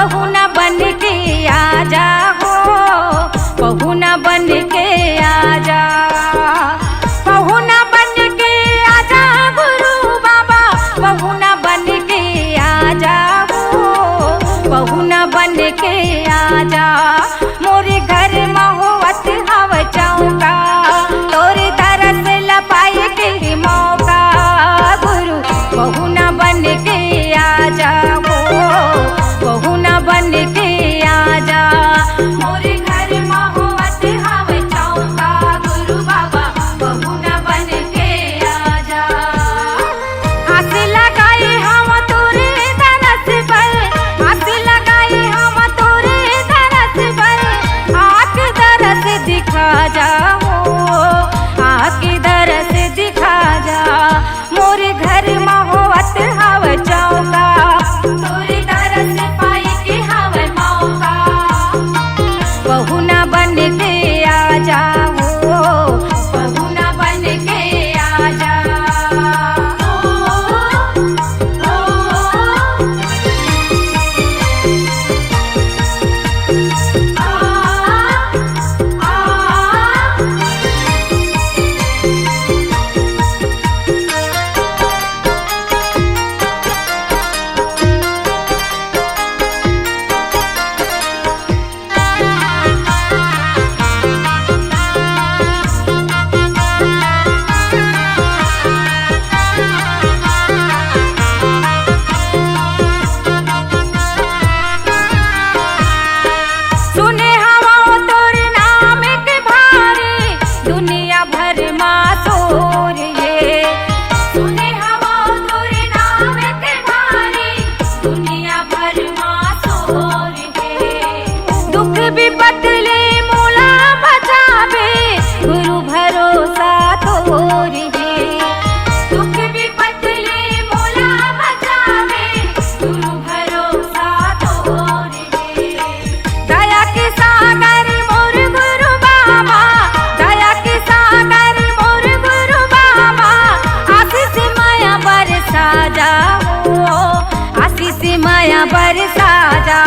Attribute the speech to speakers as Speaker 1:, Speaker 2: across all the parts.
Speaker 1: बहू न बन के आजा हो, बहू न बन के आजा, बहू न बन के आजा गुरु बाबा, बहू न बन के आजा हो, बहू न बन के आजा। मोरे घर महुवत हव चौका, तोरे तरस लपाए के मौका, गुरु बहू न बन के आजा हो, बहू न बन के आजा। मोरे घर महुवत हव चौका, गुरु बाबा बहू न बन के आजा। आस लगाए हम तोरे दरस पर, आस लगाए हम तोरे दरस पर, आँख दरस दिखा जा हो, आँख दरस दिखा जा। मोरे घर महुवत हव चौका, तोरे दरस पाई के हव मौका, बहू न बन के आजा हो, बहू न बन के आजा। सुने हवा तोर नाम के भारी, दुनिया भर माँ तोर ये, सुने हवा तोर नाम के भारी, दुनिया भर माँ तोर ये। दुख विपत ले मोला बचावे, गुरु भरोसा तोर ये, दुख विपत ले मोला बचावे, गुरु भरोसा तोर ये। दया के सागर मोर गुरु बाबा, दया के सागर मोर गुरु बाबा, आशीष माया बरसा जा हो, आशीष माया बरसा जा।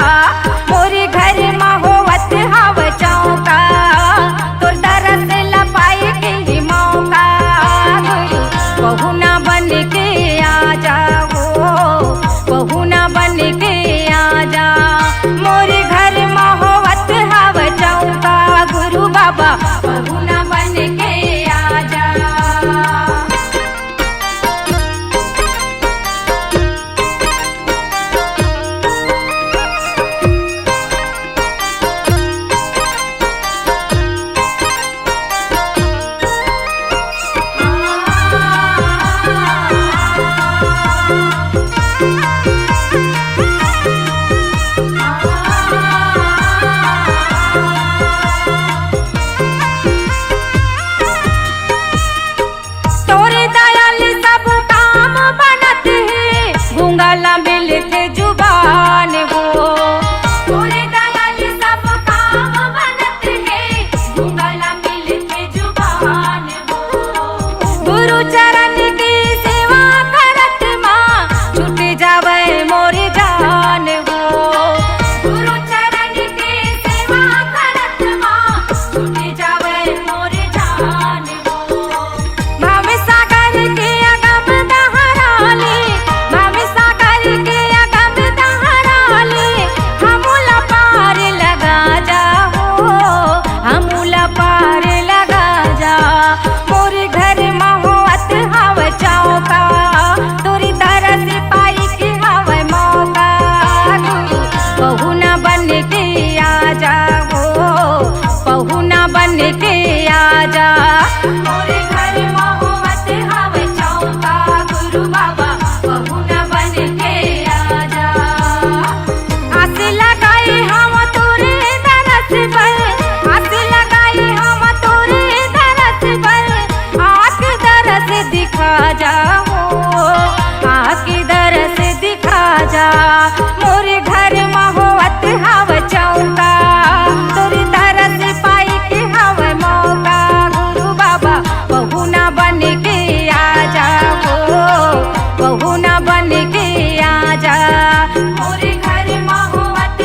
Speaker 1: मोरे घर महुवत हव चौका, तोर दरस लपाए के मौका, गुरु बहू न बन के आजा हो, बहू न बन के आजा। मोरे घर महुवत हव चौका, गुरु बाबा बहू न बन के आजा। तोरे दयाल सब काम बनत है, घूंघला मिलते जुबान हो, तोरे दयाल सब काम बनत है, घूंघला मिलते जुबान हो। गुरु चरण की सेवा करत माँ, छूट जावे मोरे जान हो, गुरु चरण की सेवा करत माँ, छूट जावे मोरे जान हो। भव सागर के अगम दहराले, भव सागर के अगम दहराले, हमूला पार लगा जा हो, हमूला पार लगा जा। मोरे घर महुवत हव चौका, तोरी तरस पाई के हव मौका, गुरु बहू न बन के आजा हो, बहू न बन के आजा। मोरे घर महुवत हव चौका, गुरु बाबा बहू न बन के आजा। आस लगाए हम तोरे दरस पर, आस लगाए हम तोरे दरस पर, आँख दरस दिखा जा हो, आँख दरस दिखा जा। मोरे घर महुवत हव चौका, तोरे दरस पाई के हव मौका, गुरु बाबा बहू न बन के आजा हो, बहू न बन के आजा। मोरे घर महुवत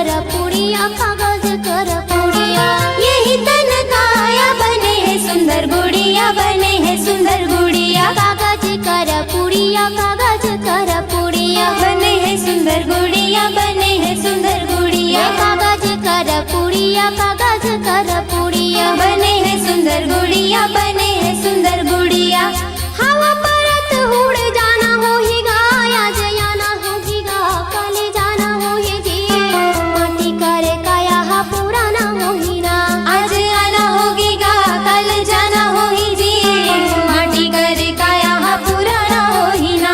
Speaker 2: कर पुड़िया, कागज कर पुड़िया। यही तन काया बने है सुंदर गुड़िया, बने है सुंदर गुड़िया। कागज कर पुड़िया, कागज कर पुड़िया, बने है सुंदर गुड़िया, बने है सुंदर गुड़िया। कागज कर पुड़िया, कागज कर पुड़िया, बने है सुंदर गुड़िया, बने है सुंदर गुड़िया। हवा परत उड़ जाना होहिगा, आज आना होहिगा, कल जाना होहिगी। माटी करे काया हा पुराना होहिना, आज आना होगिगा, कल जाना होहिगी। माटी करे काया हा पुराना होहिना।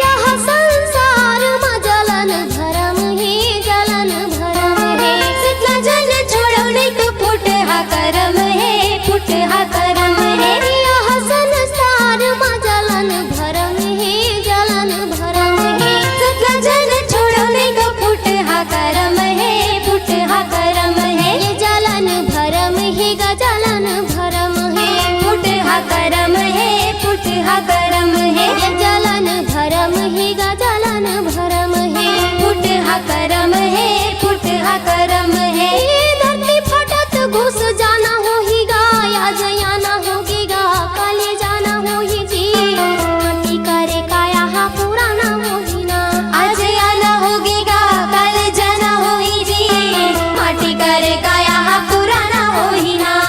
Speaker 2: यह संसार में जलन भरम है, जलन भरम है। जितना जन छोड़ो नहीं तो फुट हा करम है, फुट हा करम है। यह संसार में जलन भरम है, जलन भरम है। जितना जन छोड़ो नहीं तो फुट हा करम है, फुट हा करम है। ये जलन भरम है गा, जलन भरम है। फुट हा करम है, फुट हा करम है। ये जलन भरम है गा, जलन भरम है। फुट हा करम है, फुट हा करम है। ये धरती फटत घुस जाना होहिगा, आज आना होगिगा, कल जाना होहिगी। माटी करे काया हा पुराना होहिना, आज आना होगिगा, कल जाना होहिगी। माटी करे काया हा पुराना होहिना।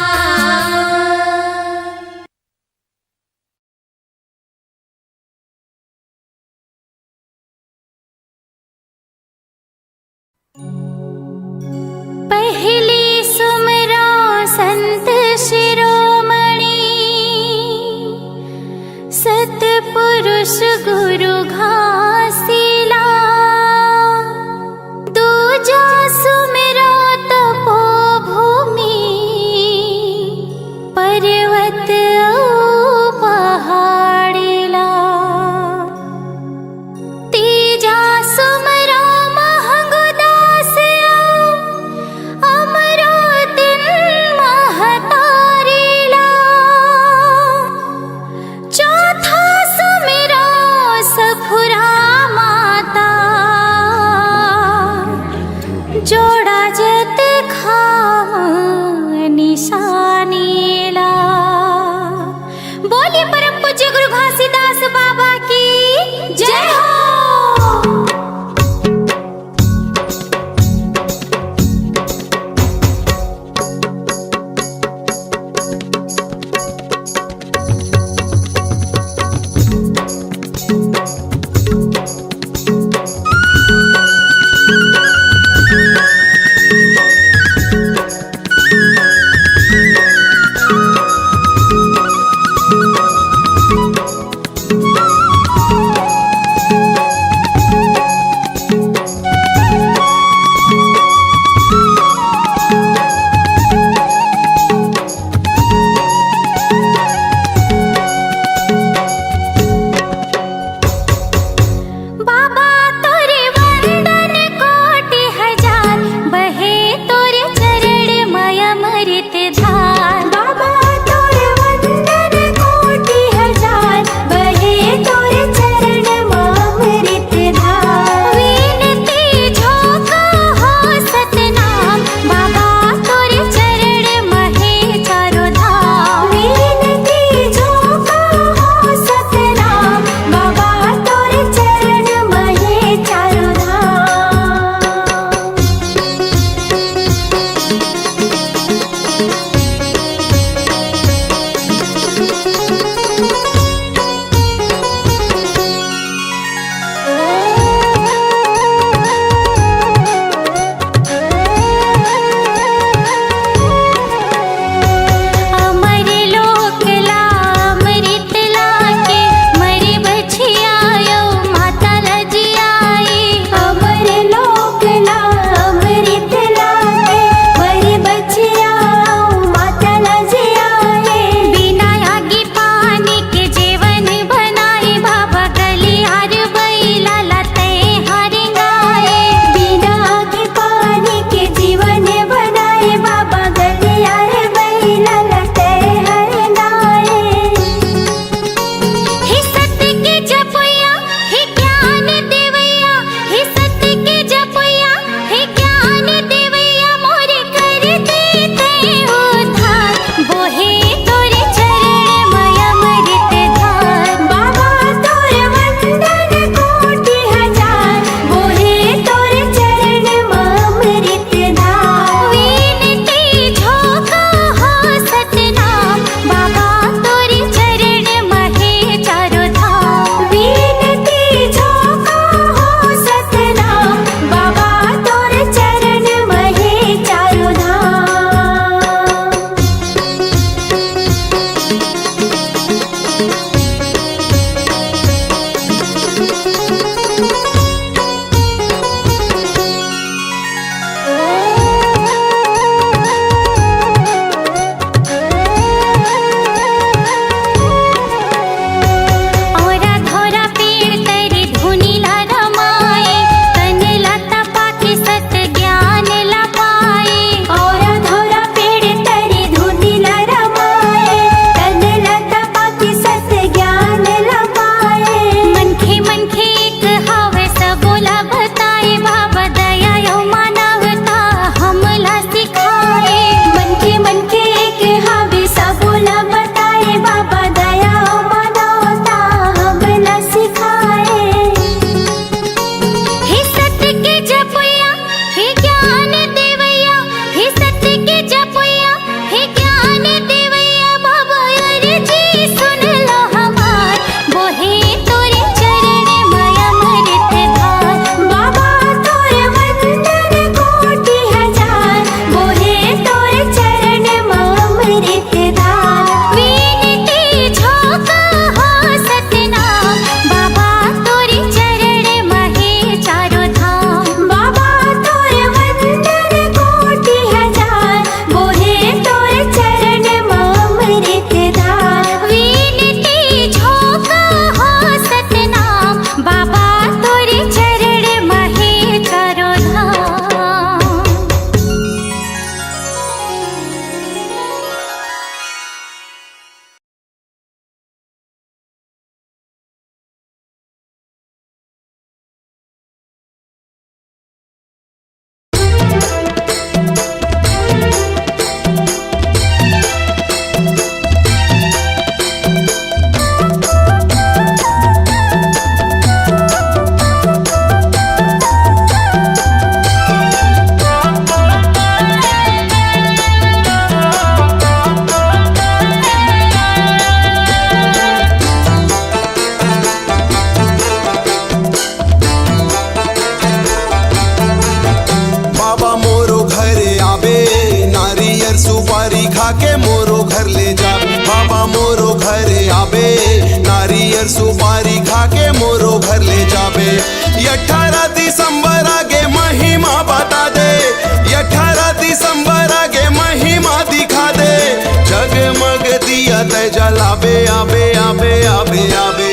Speaker 3: जलाबे आबे आबे आबे आबे।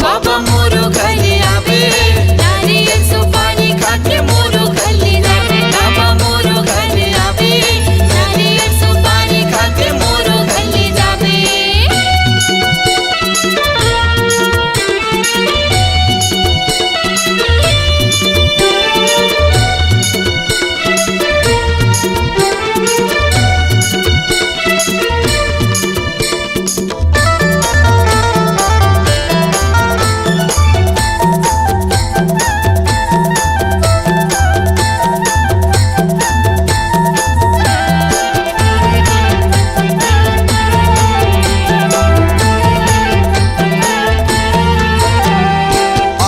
Speaker 1: बाबा मोरो घरे आवे, नारियल सुपारी खाके मोरो घरे जावे। बाबा मोरो घरे आवे, नारियल सुपारी खाके मोरो घरे जावे।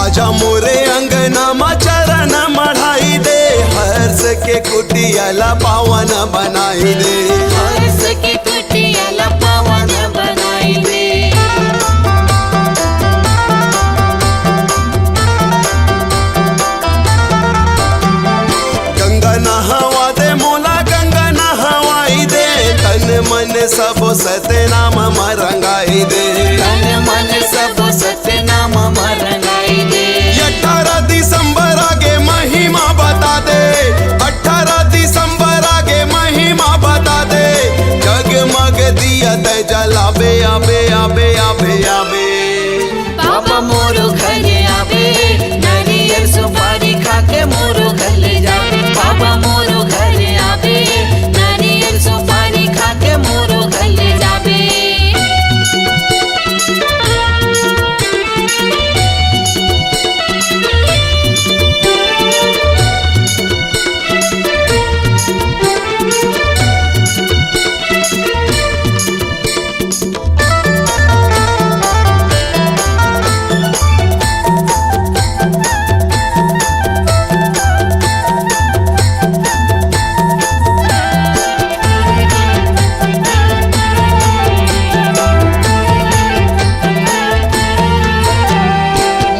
Speaker 3: आजा मोरे अंगना मा चरण मढ़ाई दे, हर्ष के कुटियाला पावन बनाई दे।
Speaker 1: हर्ष की कुटियाला पावन बनाई दे।
Speaker 3: गंगा नहवा दे मोला गंगा नहवाई दे, तन मन सब सत्य नाम मरंगाई दे।
Speaker 1: तन मन सब सत्य नाम मरंगाई दे।
Speaker 3: 18 दिसंबर आगे महिमा बता दे, 18 दिसंबर आगे महिमा बता दे। जगमग दिया ते जलाबे आबे आबे आबे आबे।
Speaker 1: बाबा मोरो घरे आवे, नारियल सुपारी खाके मोरो घरे जावे। बाबा मोरो घरे आवे, नारियल सुपारी खाके मोरो घरे जावे।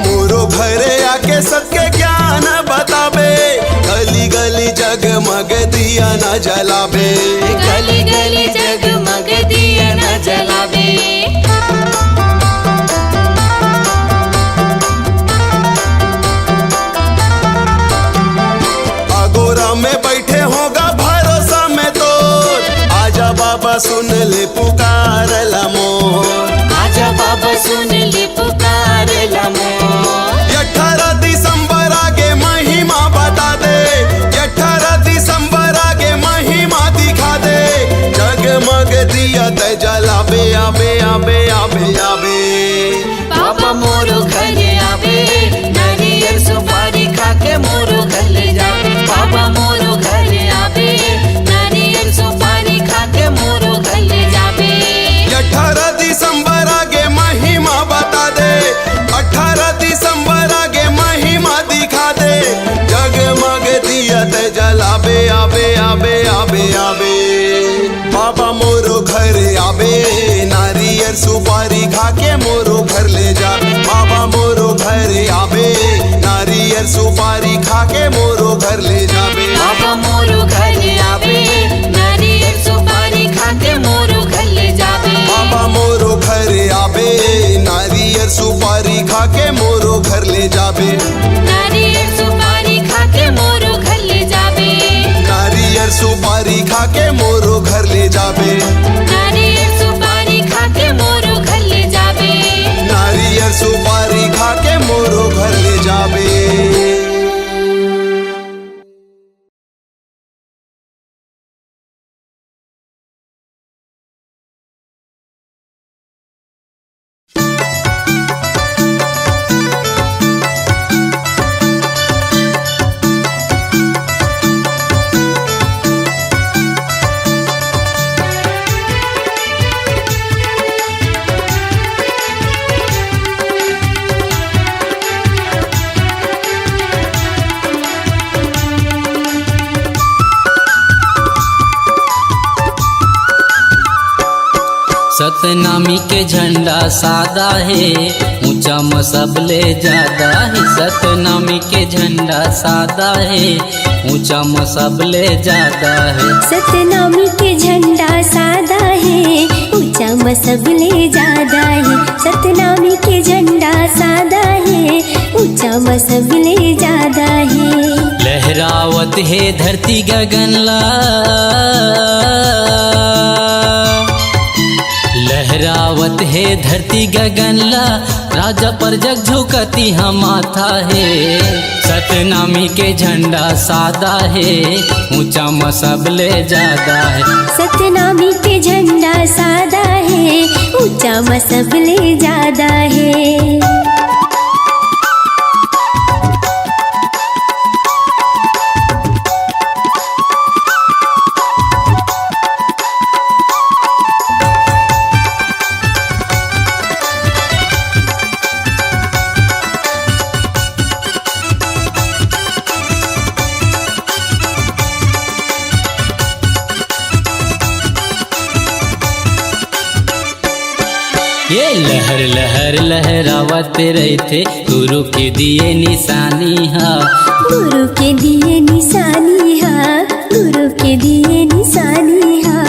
Speaker 3: मोरो घरे आके सबके ज्ञान बताबे, गली गली जगमग दिया न जलाबे।
Speaker 1: गली गली जगमग दिया न जलावे।
Speaker 3: आगोरा में बैठे होगा भरोसा में तो, आजा बाबा सुन ले पुकार मोर।
Speaker 1: आजा बाबा सुन ले पुकार मोर।
Speaker 3: 18 दिसंबर आगे महिमा बता दे, 18 दिसंबर आगे महिमा दिखा दे। जगमग दिया ते जलाबे आबे आबे आबे आबे।
Speaker 1: बाबा मोरो घरे आवे, नारियल सुपारी खाके मोरो घरे जावे। बाबा मोरो घरे आवे, नारियल सुपारी खाके मोरो घरे जावे।
Speaker 3: 18 दिसंबर आगे महिमा बता दे, 18 दिसंबर आगे महिमा दिखा दे। जगमग दिया ते जलाबे आबे आबे आबे आबे। बाबा मोरो घरे आबे, नारियल सुपारी खाके मोरो घर ले जा। बाबा मोरो घरे आबे, नारियल सुपारी खाके मोरो घर ले जाबे।
Speaker 1: बाबा मोरो घरे आवे, नारियल सुपारी खाके मोरो घरे जावे।
Speaker 3: बाबा मोरो घरे आबे, नारियल सुपारी खाके मोरो घर ले जाबे।
Speaker 1: नारियल सुपारी खाके मोरो घरे जावे।
Speaker 3: नारियल सुपारी खाके मोरो घर ले जाबे।
Speaker 1: नारियल सुपारी खाके मोरो घरे जावे।
Speaker 3: नारियल सुपारी खाके मोरो घर ले जाबे।
Speaker 4: सतनामी के झंडा सादा है, ऊंचा मसबले ज्यादा है। सतनामी के झंडा सादा है, ऊंचा मसबले ज्यादा है।
Speaker 2: सतनामी के झंडा सादा है, ऊंचा म सबले ज्यादा है। सतनामी के झंडा सादा है, ऊंचा म सबले ज्यादा है।
Speaker 4: लहरावत है धरती गगनला, लहरावत है धरती गगनला, राजा पर जग झुकती हम माथा है। सतनामी के झंडा सादा है, ऊंचा म सबले ज्यादा है।
Speaker 2: सतनामी के झंडा सादा है, ऊंचा म सबले ज्यादा है।
Speaker 4: ये लहर लहर लहरावत रहते, गुरु के दिए निशानी हा।
Speaker 2: गुरु के दिए निशानी हा, गुरु के दिए निशानी हा।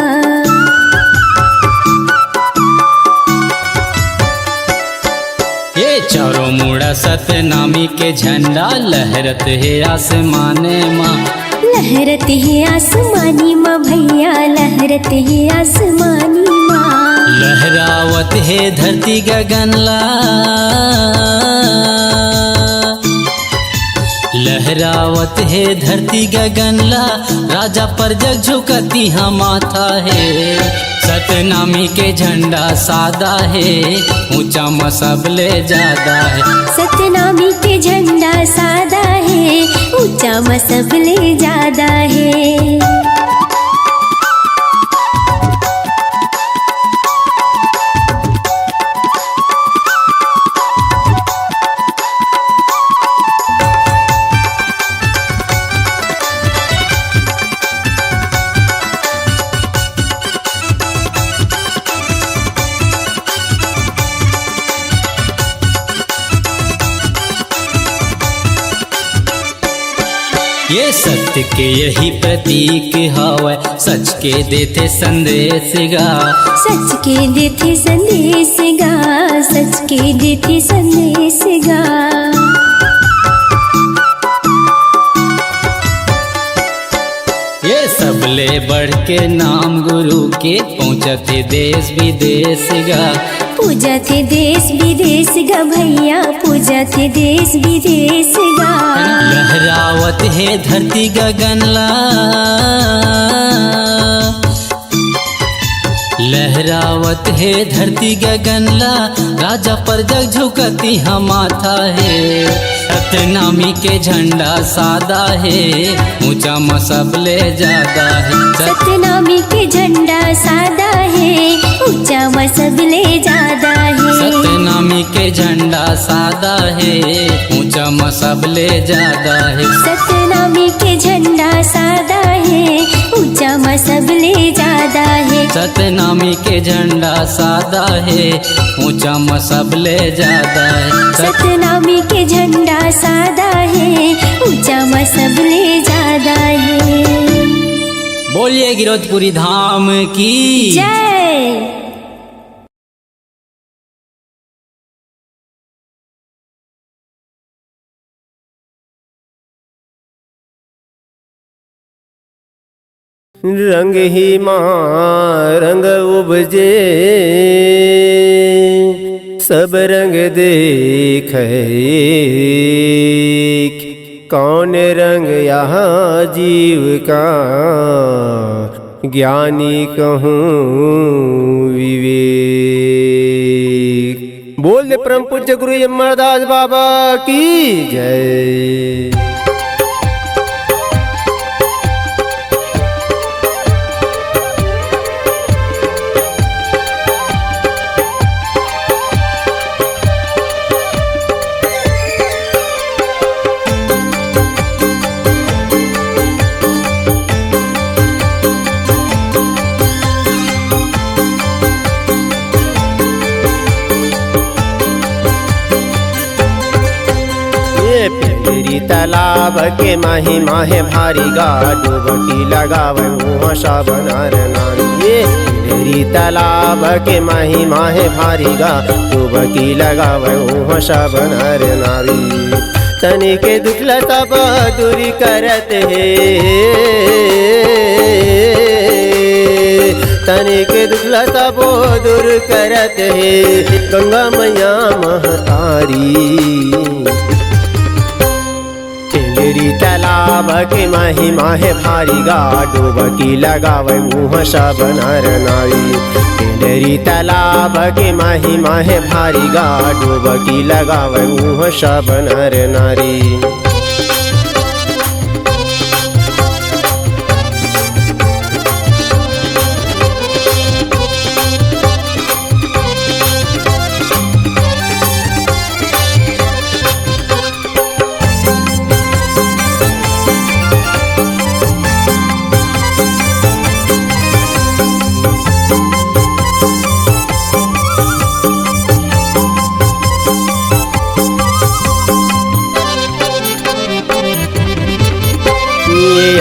Speaker 4: ये चारों मुड़ा सतनामी के झंडा लहरत है आसमाने माँ।
Speaker 2: लहरत है आसमानी माँ भैया, लहरत है आसमानी माँ।
Speaker 4: लहरावत है धरती गगनला, लहरावत है धरती गगनला, राजा पर जग झुकती हम माथा है। सतनामी के झंडा सादा है, ऊंचा म सबले ज्यादा है।
Speaker 2: सतनामी के झंडा सादा है, ऊंचा म सबले ज्यादा है।
Speaker 4: ये सत्य के यही प्रतीक हवै, सच के देते संदेश गा।
Speaker 2: सच के देते संदेश गा, सच के देते संदेश गा।
Speaker 4: ये सबले बढ़ के नाम गुरु के, पहुँचते देश विदेश गा।
Speaker 2: पूजते देश विदेश गा भैया, पूजते देश विदेश गा।
Speaker 4: लहरावत है धरती गगनला, लहरावत है धरती गगनला, राजा पर जग झुकती हम माथा है। सतनामी के झंडा सादा है, ऊंचा म सबले ज्यादा है।
Speaker 2: सतनामी के झंडा सादा है, ऊंचा म सबले ज्यादा है।
Speaker 4: सतनामी के झंडा सादा है, ऊंचा म सबले ज्यादा है।
Speaker 2: सतनामी के झंडा सादा है, ऊंचा म सबले ज्यादा है।
Speaker 4: सतनामी के झंडा सादा है, ऊंचा म सबले ज्यादा है।
Speaker 2: सतनामी के झंडा सादा है, ऊंचा म सबले ज्यादा है।
Speaker 4: बोलिए गिरौदपुरी धाम की
Speaker 2: जय।
Speaker 5: रंग ही माँ रंग उपजे, सब रंग देखे, कौन रंग यहाँ जीव का, ज्ञानी कहूँ विवेक। बोल दे परम पूज्य गुरु अमरदास बाबा की जय। तालाब के माही माहे भारी गा, डुबकी लगावे मुँह साबनार नारी। ये पिंडरी तालाब के महिमा है भारी गा, डुबकी लगावे उहाँ सब नर नारी। तनि के दुखला सब दूरी करत है, तनि के दुखला सब दूर करत है गंगा मैया महतारी। पिंडरी तालाब के महिमा है भारी गा, डुबकी लगावे उहाँ सब नर नारी। पिंडरी तालाब के महिमा है भारी गा, डुबकी लगावे उहाँ सब नर नारी।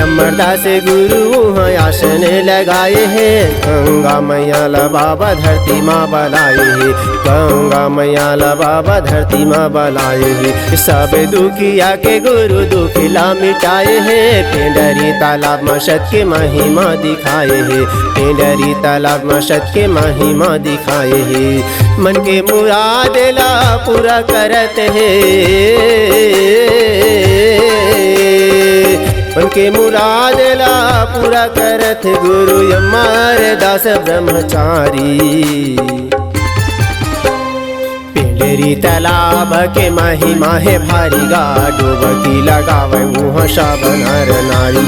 Speaker 5: अमरदास गुरु वहाँ आसन लगाए हैं, गंगा मैया ला बाबा धरती माँ बलाए है, गंगा मैया ला बाबा धरती माँ बलाए है। सब दुखिया के गुरु दुखिला मिटाए हैं, पिंडरी तालाब में सत के महिमा दिखाए है, पिंडरी तालाब में सत के महिमा दिखाए है। मन के मुराद ला पूरा करत है, उनके मुराद ला पूरा करत गुरु अमरदास ब्रह्मचारी। पिंडरी तालाब के महिमा है भारी गा, डुबकी लगावे उहाँ सब नर नारी।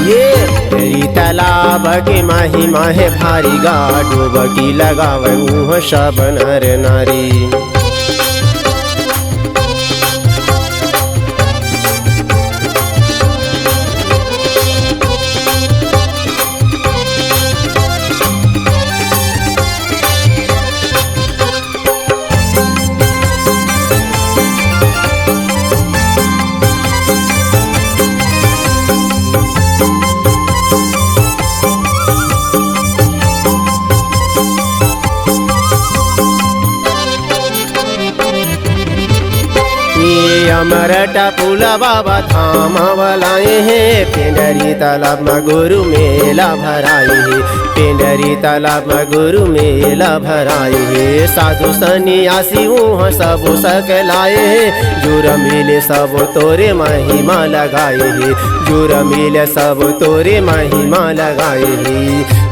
Speaker 5: पिंडरी तालाब के महिमा है भारी गा, डुबकी लगावे उहाँ सब नर नारी। अमरटा पुला बाबा धाम वालाए हैं, पिंडरी तालाब में गुरु मेला भराए है, पिंडरी तालाब में गुरु मेला भराए है। साधु सन्यासी वहाँ सब सकलाए है, जुर मिले सब तोरे महिमा लगाए है, जुर मिले सब तोरे महिमा लगाए है।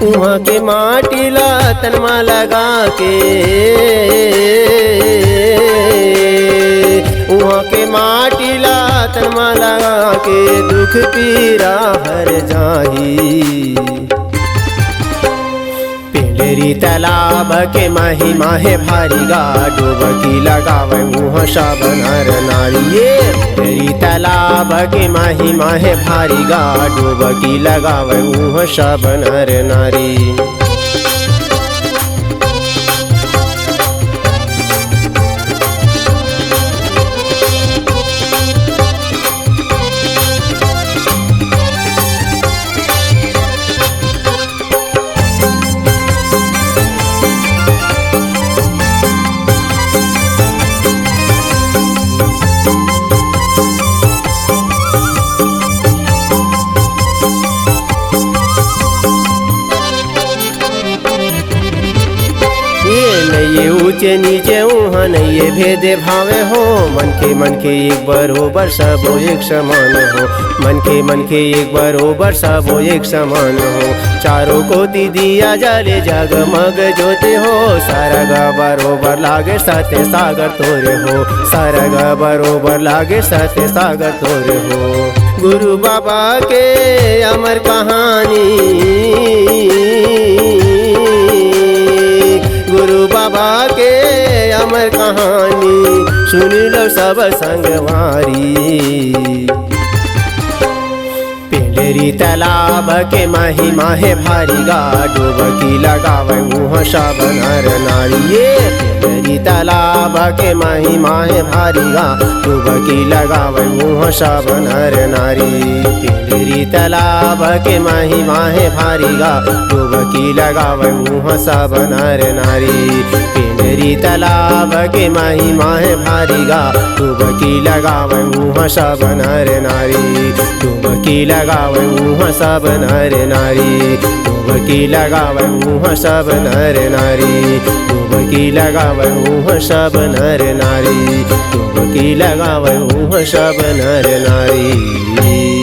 Speaker 5: वहाँ के माटी ला तनमा लगा के, वहाँ के माटी ला तनमा लगा के दुख पीरा हर जाही। पिंडरी तालाब के महिमा है भारी गा, डुबकी लगावे उहाँ सब नर नारी। पिंडरी तालाब के महिमा है भारी गा, डुबकी लगावे उहाँ सब नर नारी। ये ऊंचे नीचे वहाँ नहीं ये भेद भावे हो, मन के एक बरोबर सब एक समान हो, मन के एक बरोबर सब एक समान हो। चारों को दिया जले जगमग ज्योति हो, सारा गा बरोबर लागे सत्य सागर तोरे हो, सारा गा बरोबर लागे सत्य सागर तोरे हो। गुरु बाबा के अमर कहानी, गुरु बाबा के अमर कहानी सुन लो सब संगवारी। पिंडरी तालाब के महिमा है भारी गा डुबकी लगावे मुँह सब नर नारी। ये पिंडरी तालाब के महिमा है भारी गा डुबकी लगावे मुँह सब नर नारी। पिंडरी तालाब के महिमा है भारी गा डुबकी लगावे मुँह सब नर नारी। पिंडरी तालाब के महिमा है भारी गा डुबकी लगावे मुँह सब नर नारी। डुबकी लगावे मुँह सब नर नारी। डुबकी लगावे मुँह सब नर नारी। डुबकी लगावे मुँह सब नर नारी। डुबकी लगावे मुँह सब नर नारी।